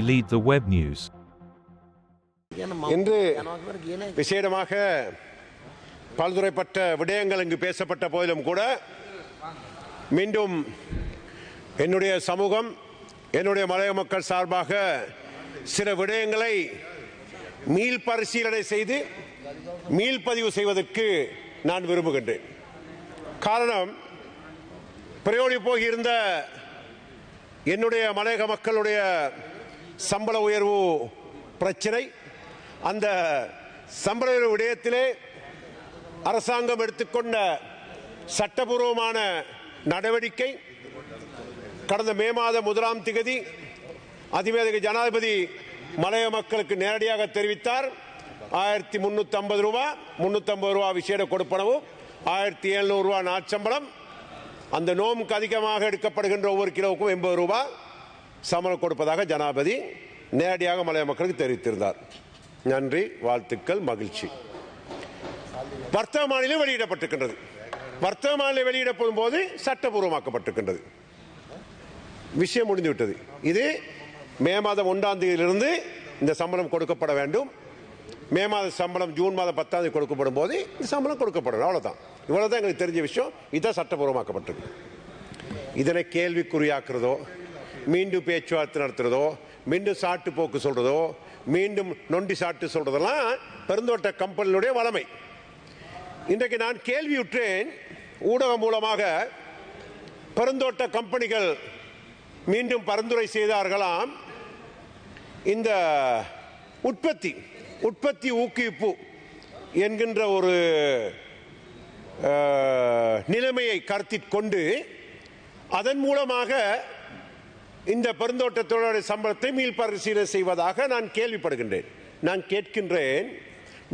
lead the web news. இன்று விசேடமாக பல்துறைப்பட்ட விடயங்கள் இங்கு பேசப்பட்ட போதிலும் கூட மீண்டும் என்னுடைய சமூகம், என்னுடைய மலைய மக்கள் சார்பாக சில விடயங்களை மீள் பரிசீலனை செய்து மீள்பதிவு செய்வதற்கு நான் விரும்புகின்றேன். காரணம், பிரயோடி போகியிருந்த என்னுடைய மலையக மக்களுடைய சம்பள உயர்வு பிரச்சனை, அந்த சம்பள உயர்வு விடயத்திலே அரசாங்கம் எடுத்துக்கொண்ட சட்டபூர்வமான நடவடிக்கை கடந்த மே மாதம் 1ஆம் தேதி அதிவேக ஜனாதிபதி மலைய மக்களுக்கு நேரடியாக தெரிவித்தார். 1350 ரூபாய், 350 ரூபாய் விசேட கொடுப்பனவும், 1700 ரூபாய் நாட்சம்பளம், அந்த நோம்புக்கு அதிகமாக எடுக்கப்படுகின்ற ஒவ்வொரு கிலோவுக்கும் 80 ரூபாய் சம்பளம் கொடுப்பதாக ஜனாதிபதி நேரடியாக மலைய மக்களுக்கு தெரிவித்திருந்தார். நன்றி, வாழ்த்துக்கள், மகிழ்ச்சி. வர்த்தக மாநிலம் வெளியிடப்பட்டிருக்கின்றது. வர்த்தக மாநிலம் வெளியிடப்படும் போது சட்டபூர்வமாக்கப்பட்டிருக்கின்றது. விஷயம் முடிந்துவிட்டது. இது மே மாதம் 1ஆம் தேதியிலிருந்து இந்த சம்பளம் கொடுக்கப்பட வேண்டும். மே மாத சம்பளம் ஜூன் மாதம் 10ஆம் தேதி கொடுக்கப்படும் போது இந்த சம்பளம் கொடுக்கப்படும். அவ்வளவுதான். இவ்வளவுதான் எங்களுக்கு தெரிஞ்ச விஷயம். இதுதான் சட்டபூர்வமாக்கப்பட்டிருக்கு. இதனை கேள்விக்குறியாக்குறதோ, மீண்டும் பேச்சுவார்த்தை நடத்துறதோ, மீண்டும் சாட்டு போக்கு சொல்றதோ, மீண்டும் நொண்டி சாட்டு சொல்றதெல்லாம் பெருந்தோட்ட கம்பெனியுடைய வளமை. இன்றைக்கு நான் கேள்வியுற்றேன், ஊடகம் மூலமாக பெருந்தோட்ட கம்பெனிகள் மீண்டும் பரிந்துரை செய்தார்களாம், இந்த உற்பத்தி ஊக்குவிப்பு என்கின்ற ஒரு நிலைமையை கருத்தில் கொண்டு அதன் மூலமாக இந்த பெருந்தோட்ட தொழிலாளர் சம்பளத்தை மீள்பரிசீலனை செய்வதாக நான் கேள்விப்படுகின்றேன். நான் கேட்கின்றேன்,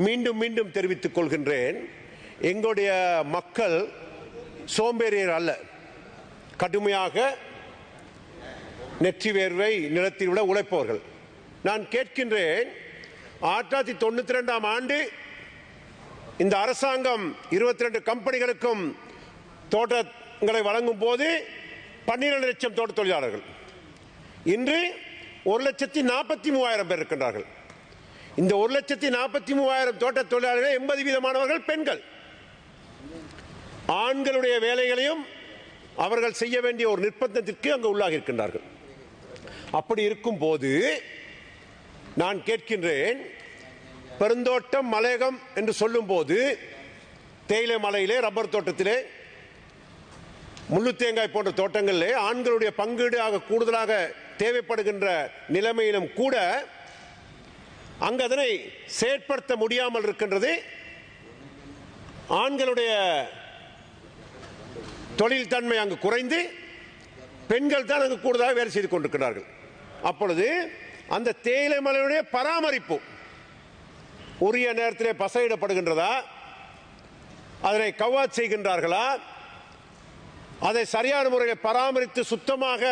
மீண்டும் மீண்டும் தெரிவித்துக் கொள்கின்றேன், எங்களுடைய மக்கள் சோம்பேறியர் அல்ல. கடுமையாக நெற்றி வேர்வை நிலத்தில் விட உழைப்பவர்கள். நான் கேட்கின்றேன், 1992ஆம் ஆண்டு இந்த அரசாங்கம் 22 கம்பெனிகளுக்கும் தோட்டங்களை வழங்கும் போது 12 லட்சம் தோட்ட தொழிலாளர்கள், இன்று 1,43,000 பேர் இருக்கின்றார்கள். இந்த 1,43,000 தோட்ட தொழிலாளர்கள் 80% பெண்கள். ஆண்களுடைய வேலைகளையும் அவர்கள் செய்ய வேண்டிய ஒரு நிர்பந்தத்திற்கு அங்கு உள்ளாகி இருக்கின்றார்கள். அப்படி இருக்கும் போது நான் கேட்கின்றேன், பெருந்தோட்டம் மலையகம் என்று சொல்லும் போது தேயிலை மலையிலே, ரப்பர் தோட்டத்திலே, முள்ளு தேங்காய் போன்ற தோட்டங்களிலே ஆண்களுடைய பங்கீடு கூடுதலாக தேவைப்படுகின்ற நிலைமையிலும் கூட அங்கு அதனை செயற்படுத்த முடியாமல் இருக்கின்றது. ஆண்களுடைய தொழில் தன்மை அங்கு குறைந்து பெண்கள் தான் அங்கு கூடுதலாக வேலை செய்து கொண்டிருக்கிறார்கள். அப்பொழுது அந்த தேயிலை மலையுடைய பராமரிப்பு உரிய நேரத்திலே பசையிடப்படுகின்றதா, அதனை கவாச் செய்கின்றார்களா, அதை சரியான முறையில் பராமரித்து சுத்தமாக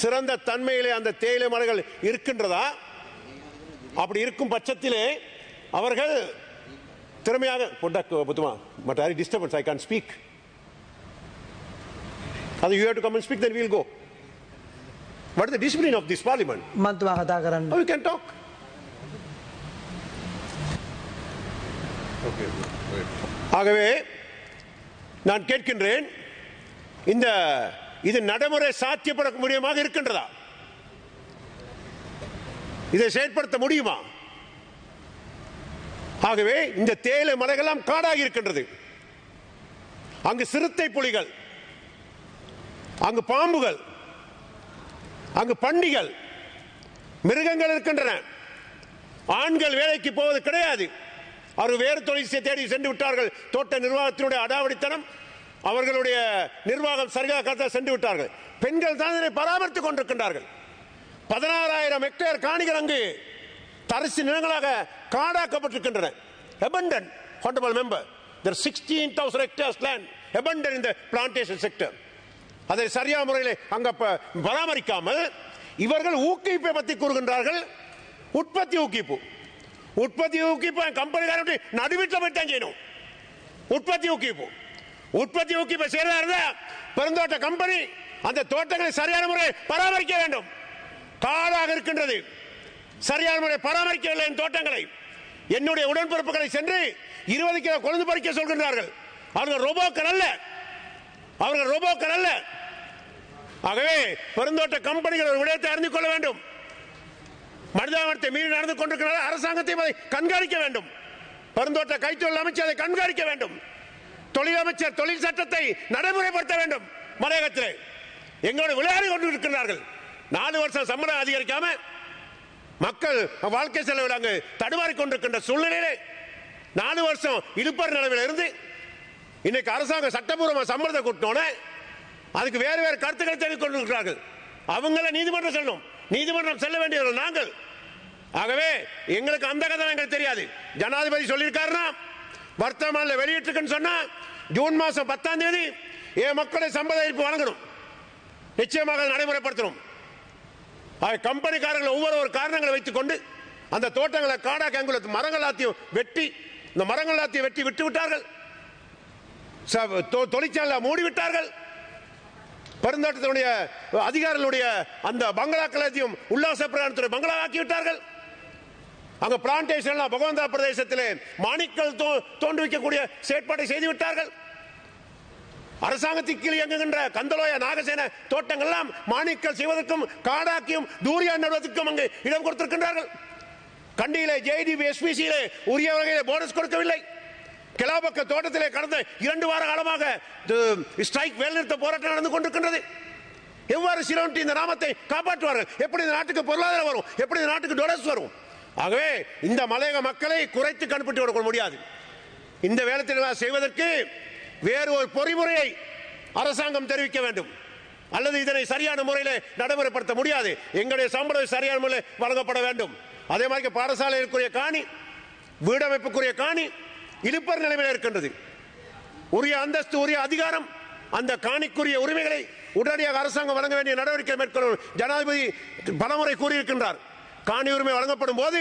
சிறந்த தன்மையிலே அந்த தேயிலை மலைகள் இருக்கின்றதா? அப்படி இருக்கும் பட்சத்திலே அவர்கள் திறமையாக disturbance, I can't speak. You have to come and speak, then we will go. What is the discipline of this parliament? Oh, we can talk. Okay. ஆகவே நான் கேட்கின்றேன், இது நடைமுறை சாத்தியப்பட முடியுமாக இருக்கின்றதா? இதை செயற்படுத்த முடியுமா? ஆகவே இந்த தேயிலை மலைகளெல்லாம் காடாகி இருக்கின்றது. அங்கு சிறுத்தை புலிகள், அங்கு பாம்புகள், அங்கு பண்டிகள், மிருகங்கள் இருக்கின்றன. ஆண்கள் வேலைக்கு போவது கிடையாது. அவர்கள் வேறு தொழிலை தேடி சென்று விட்டார்கள். தோட்ட நிர்வாகத்தினுடைய அடாவடித்தனம், அவர்களுடைய நிர்வாகம் சரியாக சென்று விட்டார்கள். பெண்கள் தான் இதனை பராமரித்துக் கொண்டிருக்கின்றார்கள். 16,000 ஹெக்டேர் காணிகள் அங்கு தரிசு நிலங்களாக காடாக்கப்பட்டிருக்கின்றன. Abandoned, honorable member, there are 16,000 hectares land abandoned in the plantation sector. அதை சரியான முறையில் அங்க பராமரிக்காமல் இவர்கள் ஊக்குவிப்பை பற்றி கூறுகின்றார்கள். உற்பத்தி ஊக்குவிப்பு கம்பெனிக்காரன் நடுவீட்டில் போய் தான் செய்யணும். உற்பத்தி ஊக்குவிப்பு செய்யறதா இருந்தா பெருந்தோட்ட கம்பெனி அந்த தோட்டங்களை சரியான முறை பராமரிக்க வேண்டும். காடாக இருக்கின்றது. சரியான முறை பராமரிக்கவில்லை என் தோட்டங்களை. என்னுடைய உடன்பிறப்புகளை சென்று 20 கிலோ கொழுந்து பறிக்க சொல்கின்றார்கள். அவர்கள் ரோபோக்கள் அல்ல, அவர்கள் ரோபோக்கள் அல்ல. ஆகவே பெருந்தோட்ட கம்பெனிகள் ஒரு விடயத்தை அறிந்து கொள்ள வேண்டும். மனிதாபிமானத்தை மீறி நடந்து கொண்டிருக்கிற அரசாங்கத்தை கண்காணிக்க வேண்டும். பெருந்தோட்ட கைத்தொழில் அமைச்சர் அதை கண்காணிக்க வேண்டும். தொழில் அமைச்சர் தொழில் சட்டத்தை நடைமுறைப்படுத்த வேண்டும். மலையகத்தில் எங்களோட விளையாடி கொண்டிருக்கிறார்கள். 4 வருஷம் சம்பளம் அதிகரிக்காம மக்கள் வாழ்க்கை செலவில் அங்கு தடுமாறி கொண்டிருக்கின்ற சூழ்நிலையிலே 4 வருஷம் இழுப்பர் நிலவில் இருந்து இன்னைக்கு அரசாங்கம் சட்டப்பூர்வமாக சம்பளத்தை கூட்டினோட அதுக்கு வேறு வேறு கருத்துக்களை தெரிவித்துக் கொண்டிருக்கிறார்கள். அவங்கள நீதிமன்றம் செல்லணும், நீதிமன்றம் செல்ல வேண்டியவர்கள் நாங்கள். ஆகவே எங்களுக்கு அந்த கதை எங்களுக்கு தெரியாது. ஜனாதிபதி சொல்லியிருக்காருன்னா வர்த்தமானில் வெளியிட்டிருக்குன்னு சொன்னா ஜூன் மாதம் 10ஆம் தேதி என் மக்களை சம்பள அறிவிப்பு வழங்கணும், நிச்சயமாக நடைமுறைப்படுத்தணும். கம்பெனிக்காரர்கள் ஒவ்வொரு காரணங்களை வைத்துக் கொண்டு அந்த தோட்டங்களை காடாக்கி அங்குள்ள மரங்கள் எல்லாத்தையும் வெட்டி, இந்த மரங்கள் எல்லாத்தையும் வெட்டி விட்டு விட்டார்கள். தொழிற்சாலை மூடிவிட்டார்கள். பெருந்தோட்டத்தினுடைய அதிகாரிகளுடைய அந்த பங்களாக்களையும் உல்லாச பிரயாணத்துறை பங்களா ஆக்கி விட்டார்கள். அங்க பிளான்டேஷன் பகவந்தா பிரதேசத்திலே மாணிக்கல் தோன்றுவிக்கக்கூடிய செயற்பாட்டை செய்து விட்டார்கள். அரசாங்கத்திற்கு கீழ் இயங்குகின்ற கந்தலோய நாகசேன தோட்டங்கள் எல்லாம் மாணிக்கல் செய்வதற்கும் காடாக்கியும் தூரியா நடுவதற்கும் அங்கு இடம் கொடுத்திருக்கின்றார்கள். கண்டியிலே ஜேடிபி எஸ்பிசியிலே உரிய வகையில் போனஸ் கொடுக்கவில்லை. கிளாபக்க தோட்டத்திலே கடந்த 2 வார காலமாக ஸ்ட்ரைக் வேலைநிறுத்த போராட்டம் நடந்து கொண்டிருக்கின்றது. எவ்வாறு சிலோன்டி இந்த நாமத்தை காப்பாற்றுவார்கள்? எப்படி இந்த நாட்டுக்கு பொருளாதாரம் வரும்? எப்படி இந்த நாட்டுக்கு டொலர்ஸ் வரும்? ஆகவே இந்த மலையக மக்களை குறைத்து கணிப்பிட்டு கொடுக்க முடியாது. இந்த வேலை செய்வதற்கு வேறு ஒரு பொறிமுறையை அரசாங்கம் தெரிவிக்க வேண்டும், அல்லது இதனை சரியான முறையில் நடைமுறைப்படுத்த முடியாது. எங்களுடைய சம்பளம் சரியான முறையில் வழங்கப்பட வேண்டும். அதே மாதிரி பாடசாலைக்குரிய காணி, வீடமைப்புக்குரிய காணி இழுப்பர் நிலைமையில் இருக்கின்றது. உரிய அந்தஸ்து, உரிய அதிகாரம், அந்த காணிக்குரிய உரிமைகளை உடனடியாக அரசாங்கம் வழங்க வேண்டிய நடவடிக்கை மேற்கொள்ளும் ஜனாதிபதி பலமுறை கூறியிருக்கின்றார். காணி உரிமை வழங்கப்படும் போது,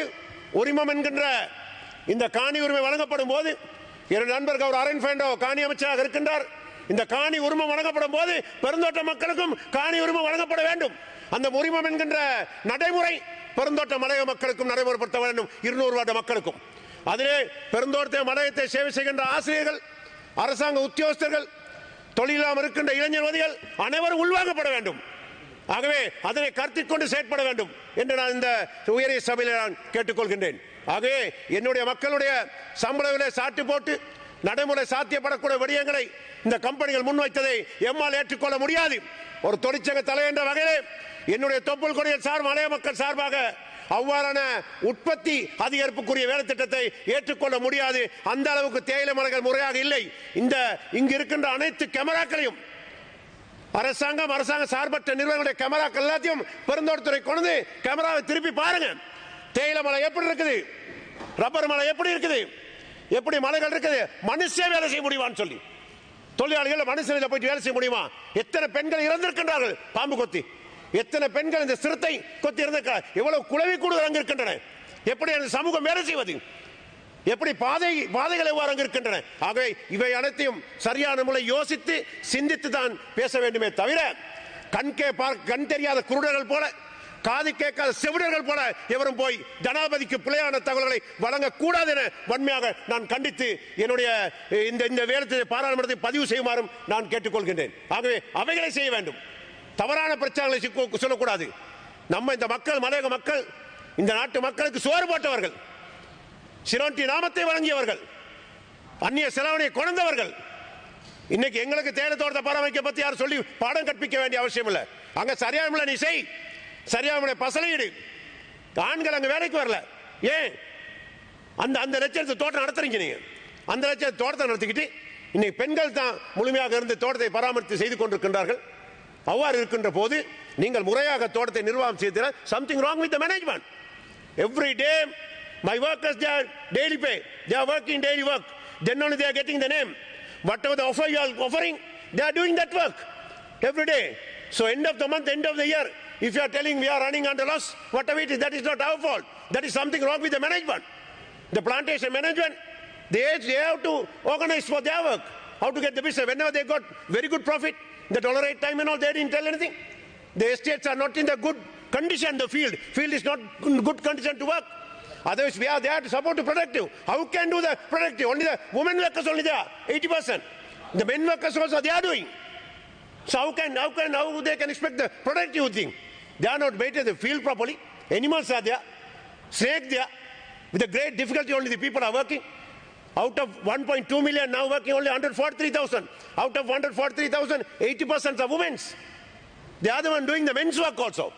உரிமம் என்கின்ற இந்த காணி உரிமை வழங்கப்படும் போது, என்னுடைய நண்பர் கௌரவ அருண் ஃபேண்டோ காணி அமைச்சராக இருக்கின்றார். இந்த காணி உரிமம் வழங்கப்படும் போது பெருந்தோட்ட மக்களுக்கும் காணி உரிமம் வழங்கப்பட வேண்டும். அந்த உரிமம் என்கின்ற நடைமுறை பெருந்தோட்ட மலையக மக்களுக்கும் நடைமுறைப்படுத்த வேண்டும், 200 வார்டு மக்களுக்கும். அதிலே பெருந்தோட்ட மலையத்தை சேவை செய்கின்ற ஆசிரியர்கள், அரசாங்க உத்தியோகஸ்தர்கள், தொழிலாளர் இருக்கின்ற இளைஞர்வதிகள் அனைவரும் உள்வாங்கப்பட வேண்டும். ஆகவே அதனை கருத்தில் கொண்டு செயற்பட வேண்டும் என்று நான் இந்த உயரிய சபையில் நான் கேட்டுக்கொள்கின்றேன். ஆகவே என்னுடைய மக்களுடைய சம்பளங்களை சாட்டு போட்டு நடைமுறை சாத்தியப்படக்கூடிய விடயங்களை இந்த கம்பெனிகள் முன்வைத்ததை எம்மால் ஏற்றுக்கொள்ள முடியாது. ஒரு தொழிற்சங்க தலை என்ற வகையில் என்னுடைய தொப்புள் கொடியில் மலைய மக்கள் சார்பாக அவ்வாறான உற்பத்தி அதிகரிப்புக்குரிய வேலை திட்டத்தை ஏற்றுக்கொள்ள முடியாது. அந்த அளவுக்கு தேயிலை மலைகள் முறையாக இல்லை. இங்கு இருக்கின்ற அனைத்து கேமராக்களையும் அரசாங்க சார்பற்ற நிறுவனங்களுடைய கேமராக்கள் எல்லாத்தையும் பெருந்தோட்டத்துறை கொண்டு கேமராவை திருப்பி பாருங்க. தேயிலை மலை எப்படி இருக்குது, ரப்பர் மலை எப்படி இருக்குது, எப்படி மலைகள் இருக்குது, மனுஷன் வேலை செய்ய முடியுமான்னு சொல்லி தொழிலாளிகள் மனுஷன் போயிட்டு வேலை செய்ய முடியுமா? எத்தனை பெண்கள் இறந்திருக்கின்றார்கள் பாம்பு கொத்தி, எத்தனை பெண்கள் இந்த சிறுத்தை கொத்தி இருந்திருக்கிறார், எவ்வளவு குளவி கூடுதல் அங்கு இருக்கின்றன, எப்படி அந்த சமூகம் வேலை செய்வது, எப்படி பாதைகள் எவ்வாறு அங்கு இருக்கின்றன. ஆகவே இவை அனைத்தையும் சரியான முறை யோசித்து சிந்தித்து தான் பேச வேண்டுமே தவிர கண் தெரியாத குருடர்கள் போல, காது கேட்காத செவிடர்கள் போல எவரும் போய் ஜனாதிபதிக்கு பிழையான தகவல்களை வழங்கக்கூடாது என வன்மையாக நான் கண்டித்து என்னுடைய இந்த வேலை பாராளுமன்றத்தை பதிவு செய்யுமாறும் நான் கேட்டுக்கொள்கின்றேன். ஆகவே அவைகளை செய்ய வேண்டும், தவறான பிரச்சாரங்களை சொல்லக்கூடாது. நம்ம இந்த மக்கள், மலையக மக்கள், இந்த நாட்டு மக்களுக்கு சோறு போட்டவர்கள், சிரோன்டி நாமத்தை வழங்கியவர்கள், அந்நிய செலவனை கொண்டவர்கள். இன்னைக்கு எங்களுக்கு தேயிலை தோட்டத்தை பராமரிக்க பத்தி யாரும் சொல்லி பாடம் கற்பிக்க வேண்டிய அவசியம் இல்லை. அங்க சரியான முறை நீ செய், சரியான முறை பசலையிடு. ஆண்கள் அங்க வேலைக்கு வரல, ஏன் அந்த லட்சத்து தோட்டம் நடத்துறீங்க? நீங்க அந்த லட்சத்து தோட்டத்தை நடத்திக்கிட்டு இன்னைக்கு பெண்கள் தான் முழுமையாக இருந்து தோட்டத்தை பராமரித்து செய்து கொண்டிருக்கின்றார்கள். அவ்வாறு இருக்கின்ற போது நீங்கள் முறையாக தோட்டத்தை நிர்வாகம் செய்தால் something wrong with the management. Every day my workers, they are daily pay, they are working daily work, then only they are getting the name. Whatever the offer you are offering, they are doing that work every day. So end of the month, end of the year, if you are telling we are running under loss, whatever it is, that is not our fault. That is something wrong with the management. The plantation management, they have to organize for their work, how to get the business. Whenever they got very good profit, the dollar rate time and all, they didn't tell anything. The estates are not in the good condition the field. Field is not in good condition to work. Otherwise, we are there to support the productive. How can do the productive? Only the women workers only there, 80%. The men workers also they are doing. So how they can expect the productive thing? They are not maintaining the field properly. Animals are there, snake there. With a great difficulty, only the people are working. Out of 1.2 million now working, only 143,000. Out of 143,000, 80% are women. They are the one doing the men's work also.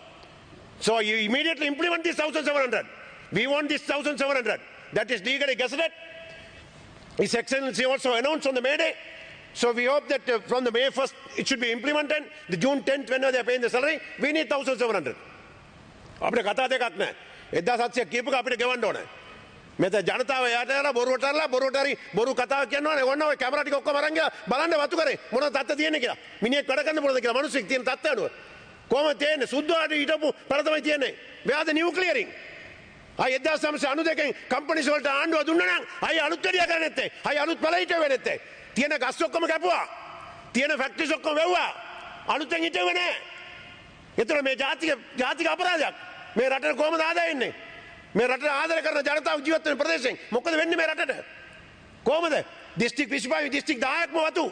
So you immediately implement this 1,700. We want this 1,700. That is legally gazetted. His Excellency also announced on the May Day. So we hope that from the May 1st, it should be implemented. The June 10th, whenever they are paying the salary, we need 1,700. අපිට කතා දෙකක් නැහැ. 1700 කියපුක අපිට ගෙවන්න ඕනේ. මෙතන ජනතාව යට යලා බොරුවට හරි බොරු කතාව කියනවා නේ. ඔන්න ඔය කැමරා ටික ඔක්කොම අරන් ගියා බලන්න වතු කරේ මොනවද තත්ත්ව තියෙන්නේ කියලා. මිනිහෙක් වැඩ කරන්න මොනවද කියලා මිනිස්සෙක් තියෙන තත්ත්ව අනුව. කොහොමද තියෙන්නේ? සුද්ධවාට හිටපු පළ තමයි තියෙන්නේ. මෙයාද නියුක්ලියරින්. අය 1992 කම්පැනිස් වලට ආණ්ඩුව දුන්නා නම් අය අලුත් වැඩියා කරන්නේ නැත්තේ. අය අලුත් පළහිට වෙන්නේ නැත්තේ. තියෙන ගස් ඔක්කොම කැපුවා. තියෙන ෆැක්ටරිස් ඔක්කොම වැව්වා. අලුතෙන් හිටෙන්නේ නැහැ. ඒතර මේ ජාතික අපරාධයක්. මේ රටට කොහොමද ආදාය එන්නේ? මේ රටට ආදරය කරන ජනතාව ජීවත් වෙන ප්‍රදේශයෙන් මොකද වෙන්නේ මේ රටට? කොහොමද? දිස්ත්‍රික් 25 දිස්ත්‍රික් 10ක්ම වතු.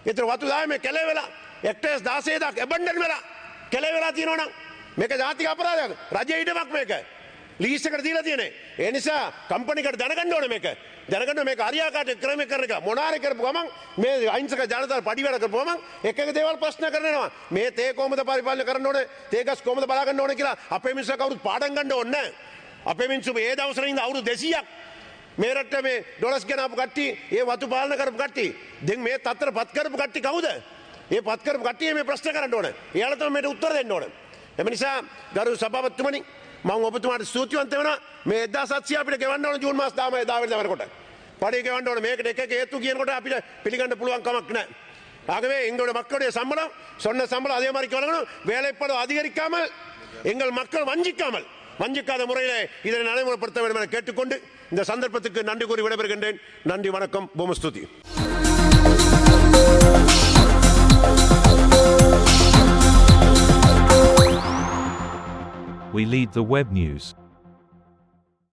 ඒතර වතු 10 මේ කැලේ වෙලා හෙක්ටර්ස් 16000ක් ඇබන්ඩන් වෙලා කැලේ වෙලා තියෙනවා නම් මේක ජාතික අපරාධයක්. රජයේ ඉඩමක් මේක. ලීස් එකට දීලා තියෙන්නේ. ඒ නිසා කම්පැනිකට දැනගන්න ඕනේ මේක. දැනගන්න මේක හරියාකාරට ක්‍රම කරන එක. මොනාරි කරපු ගමන් මේ අහිංසක ජනතාව පඩි වැඩ කරපු ගමන් එක දේවල් ප්‍රශ්න කරනවා. මේ තේ කොහොමද පරිපාලනය කරන්න ඕනේ? තේ ගස් කොහොමද බලා ගන්න ඕනේ කියලා අපේ මිනිස්සු කවුරුත් පාඩම් ගන්න ඕනේ නැහැ. අපේ මිනිස්සු මේ දවස්වල ඉඳන් අවුරුදු 200ක් මේ රටේ මේ ඩොලර්ස් ගෙනාපු කට්ටිය, ඒ වතු පාලන කරපු කට්ටිය, දැන් මේ තත්තර පත් කරපු කට්ටිය කවුද? ඒ පත් කරපු කට්ටිය මේ ප්‍රශ්න කරන්න ඕනේ. එයාලා තමයි මේට උත්තර දෙන්න ඕනේ. එම නිසා ගරු සභාපතිතුමනි මම ඔබතුමාට ස්තුතිවන්ත වෙනවා. මේ 1700 අපිට ගෙවන්න ඕන ජූන් මාස 10 වෙනිදාට. படி ගෙවන්න ඕන. මේකට එක හේතු කියනකොට අපිට පිළිගන්න පුළුවන් කමක් නැහැ. ஆகவே எங்களுடைய மக்களுடைய சம்பளம் சொன்ன சம்பளம் அதே மாதிரி வழங்கணும். வேலைப்பளு அதிகரிக்காமல் எங்கள் மக்கள் வஞ்சிக்காத முறையில் இதனை நடைமுறைப்படுத்த வேண்டும் என கேட்டுக்கொண்டு இந்த சந்தர்ப்பத்துக்கு நன்றி கூறி விடைபெறுகின்றேன். நன்றி, வணக்கம், பூமஸ்துதி. We lead the web news.